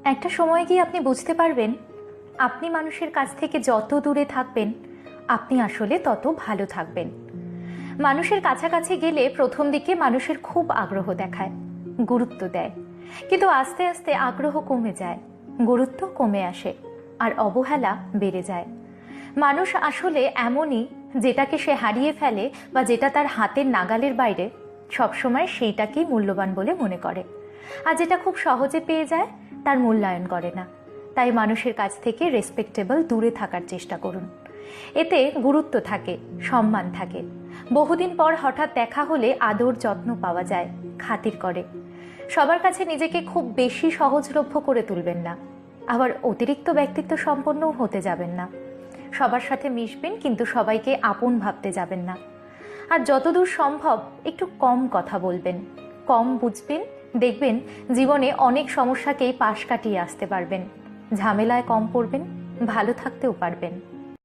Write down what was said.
একটা সময় গিয়ে আপনি বুঝতে পারবেন, আপনি মানুষের কাছ থেকে যত দূরে থাকবেন, আপনি আসলে তত ভালো থাকবেন। মানুষের কাছাকাছি গেলে প্রথম দিকে মানুষের খুব আগ্রহ দেখায়, গুরুত্ব দেয়, কিন্তু আস্তে আস্তে আগ্রহ কমে যায়, গুরুত্ব কমে আসে, আর অবহেলা বেড়ে যায়। মানুষ আসলে এমনই, যেটাকে সে হারিয়ে ফেলে বা যেটা তার হাতের নাগালের বাইরে, সবসময় সেইটাকেই মূল্যবান বলে মনে করে। আর যেটা খুব সহজে পেয়ে যায়, তার মূল্যায়ন করে না। তাই মানুষের কাছ থেকে রেসপেক্টেবল দূরে থাকার চেষ্টা করুন। এতে গুরুত্ব থাকে, সম্মান থাকে। বহুদিন পর হঠাৎ দেখা হলে আদর যত্ন পাওয়া যায়, খাতির করে। সবার কাছে নিজেকে খুব বেশি সহজলভ্য করে তুলবেন না, আবার অতিরিক্ত ব্যক্তিত্ব সম্পন্নও হতে যাবেন না। সবার সাথে মিশবেন, কিন্তু সবাইকে আপন ভাবতে যাবেন না। আর যতদূর সম্ভব একটু কম কথা বলবেন, কম বুঝবেন। দেখবেন জীবনে অনেক সমস্যাকেই পাশ কাটিয়ে আসতে পারবেন, ঝামেলায় কম পড়বেন, ভালো থাকতেও পারবেন।